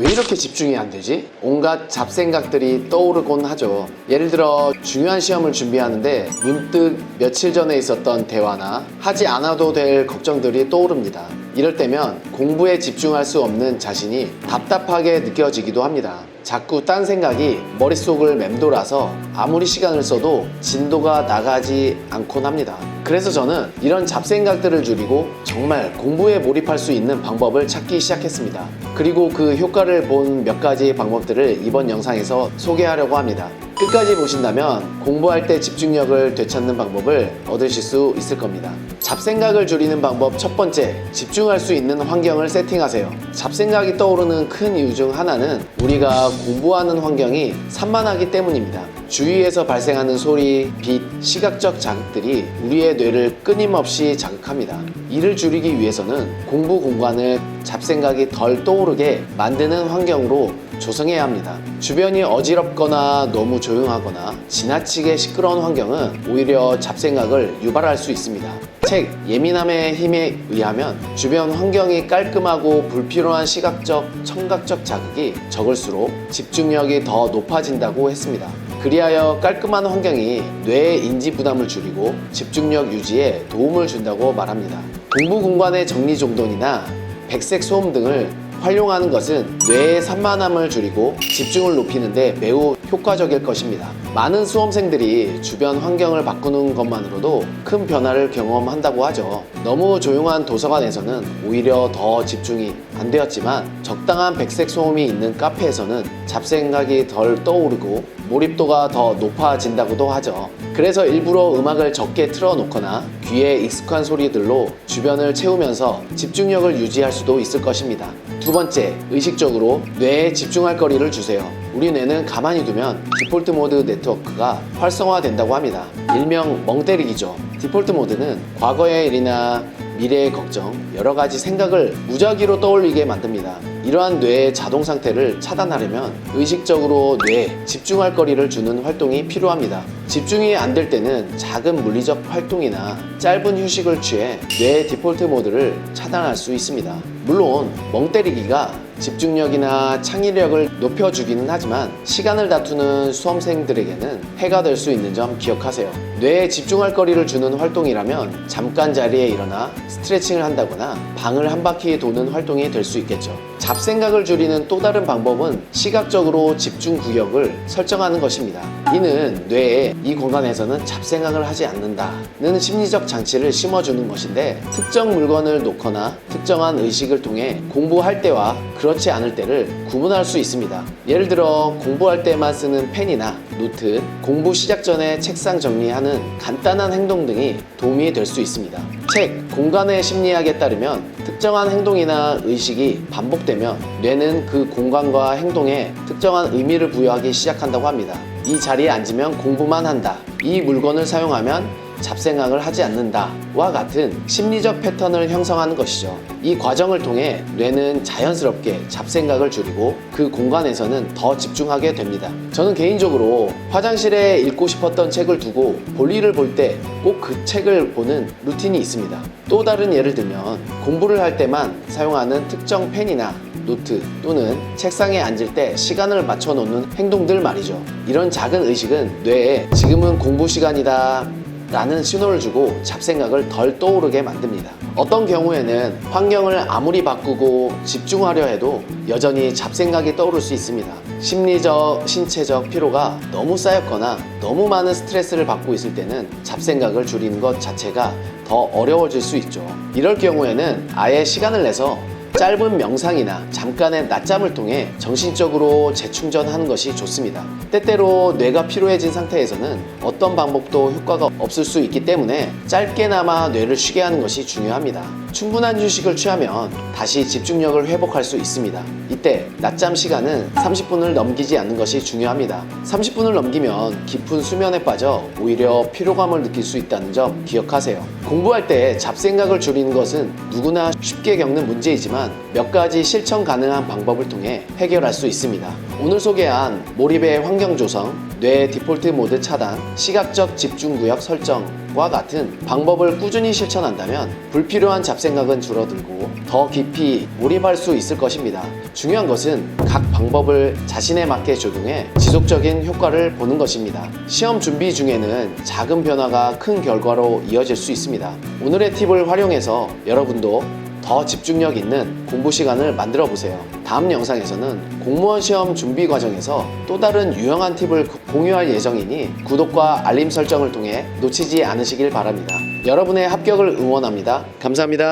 왜 이렇게 집중이 안 되지? 온갖 잡생각들이 떠오르곤 하죠. 예를 들어 중요한 시험을 준비하는데 문득 며칠 전에 있었던 대화나 하지 않아도 될 걱정들이 떠오릅니다. 이럴 때면 공부에 집중할 수 없는 자신이 답답하게 느껴지기도 합니다. 자꾸 딴 생각이 머릿속을 맴돌아서 아무리 시간을 써도 진도가 나가지 않곤 합니다. 그래서 저는 이런 잡생각들을 줄이고 정말 공부에 몰입할 수 있는 방법을 찾기 시작했습니다. 그리고 그 효과를 본 몇 가지 방법들을 이번 영상에서 소개하려고 합니다. 끝까지 보신다면 공부할 때 집중력을 되찾는 방법을 얻으실 수 있을 겁니다. 잡생각을 줄이는 방법 첫 번째, 집중할 수 있는 환경을 세팅하세요. 잡생각이 떠오르는 큰 이유 중 하나는 우리가 공부하는 환경이 산만하기 때문입니다. 주위에서 발생하는 소리, 빛, 시각적 자극들이 우리의 뇌를 끊임없이 자극합니다. 이를 줄이기 위해서는 공부 공간을 잡생각이 덜 떠오르게 만드는 환경으로 조성해야 합니다. 주변이 어지럽거나 너무 조용하거나 지나치게 시끄러운 환경은 오히려 잡생각을 유발할 수 있습니다. 책 예민함의 힘에 의하면 주변 환경이 깔끔하고 불필요한 시각적, 청각적 자극이 적을수록 집중력이 더 높아진다고 했습니다. 그리하여 깔끔한 환경이 뇌의 인지 부담을 줄이고 집중력 유지에 도움을 준다고 말합니다. 공부 공간의 정리정돈이나 백색 소음 등을 활용하는 것은 뇌의 산만함을 줄이고 집중을 높이는 데 매우 효과적일 것입니다. 많은 수험생들이 주변 환경을 바꾸는 것만으로도 큰 변화를 경험한다고 하죠. 너무 조용한 도서관에서는 오히려 더 집중이 안 되었지만 적당한 백색 소음이 있는 카페에서는 잡생각이 덜 떠오르고 몰입도가 더 높아진다고도 하죠. 그래서 일부러 음악을 적게 틀어놓거나 귀에 익숙한 소리들로 주변을 채우면서 집중력을 유지할 수도 있을 것입니다. 두 번째, 의식적으로 뇌에 집중할 거리를 주세요. 우리 뇌는 가만히 두면 디폴트 모드 네트워크가 활성화된다고 합니다. 일명 멍 때리기죠. 디폴트 모드는 과거의 일이나 미래의 걱정, 여러 가지 생각을 무작위로 떠올리게 만듭니다. 이러한 뇌의 자동 상태를 차단하려면 의식적으로 뇌에 집중할 거리를 주는 활동이 필요합니다. 집중이 안 될 때는 작은 물리적 활동이나 짧은 휴식을 취해 뇌의 디폴트 모드를 차단할 수 있습니다. 물론 멍 때리기가 집중력이나 창의력을 높여주기는 하지만 시간을 다투는 수험생들에게는 해가 될 수 있는 점 기억하세요. 뇌에 집중할 거리를 주는 활동이라면 잠깐 자리에 일어나 스트레칭을 한다거나 방을 한 바퀴 도는 활동이 될 수 있겠죠. 잡생각을 줄이는 또 다른 방법은 시각적으로 집중 구역을 설정하는 것입니다. 이는 뇌에 이 공간에서는 잡생각을 하지 않는다는 심리적 장치를 심어주는 것인데 특정 물건을 놓거나 특정한 의식을 통해 공부할 때와 그렇지 않을 때를 구분할 수 있습니다. 예를 들어 공부할 때만 쓰는 펜이나 노트, 공부 시작 전에 책상 정리하는 간단한 행동 등이 도움이 될 수 있습니다. 책, 공간의 심리학에 따르면 특정한 행동이나 의식이 반복되면 뇌는 그 공간과 행동에 특정한 의미를 부여하기 시작한다고 합니다. 이 자리에 앉으면 공부만 한다. 이 물건을 사용하면 잡생각을 하지 않는다와 같은 심리적 패턴을 형성하는 것이죠. 이 과정을 통해 뇌는 자연스럽게 잡생각을 줄이고 그 공간에서는 더 집중하게 됩니다. 저는 개인적으로 화장실에 읽고 싶었던 책을 두고 볼일을 볼 때 꼭 그 책을 보는 루틴이 있습니다. 또 다른 예를 들면 공부를 할 때만 사용하는 특정 펜이나 노트 또는 책상에 앉을 때 시간을 맞춰 놓는 행동들 말이죠. 이런 작은 의식은 뇌에 지금은 공부 시간이다 라는 신호를 주고 잡생각을 덜 떠오르게 만듭니다. 어떤 경우에는 환경을 아무리 바꾸고 집중하려 해도 여전히 잡생각이 떠오를 수 있습니다. 심리적, 신체적 피로가 너무 쌓였거나 너무 많은 스트레스를 받고 있을 때는 잡생각을 줄이는 것 자체가 더 어려워질 수 있죠. 이럴 경우에는 아예 시간을 내서 짧은 명상이나 잠깐의 낮잠을 통해 정신적으로 재충전하는 것이 좋습니다. 때때로 뇌가 피로해진 상태에서는 어떤 방법도 효과가 없을 수 있기 때문에 짧게나마 뇌를 쉬게 하는 것이 중요합니다. 충분한 휴식을 취하면 다시 집중력을 회복할 수 있습니다. 이때 낮잠 시간은 30분을 넘기지 않는 것이 중요합니다. 30분을 넘기면 깊은 수면에 빠져 오히려 피로감을 느낄 수 있다는 점 기억하세요. 공부할 때 잡생각을 줄이는 것은 누구나 쉽게 겪는 문제이지만 있지만 몇 가지 실천 가능한 방법을 통해 해결할 수 있습니다. 오늘 소개한 몰입의 환경 조성, 뇌 디폴트 모드 차단, 시각적 집중구역 설정과 같은 방법을 꾸준히 실천한다면 불필요한 잡생각은 줄어들고 더 깊이 몰입할 수 있을 것입니다. 중요한 것은 각 방법을 자신에 맞게 조정해 지속적인 효과를 보는 것입니다. 시험 준비 중에는 작은 변화가 큰 결과로 이어질 수 있습니다. 오늘의 팁을 활용해서 여러분도 더 집중력 있는 공부 시간을 만들어 보세요. 다음 영상에서는 공무원 시험 준비 과정에서 또 다른 유용한 팁을 공유할 예정이니 구독과 알림 설정을 통해 놓치지 않으시길 바랍니다. 여러분의 합격을 응원합니다. 감사합니다.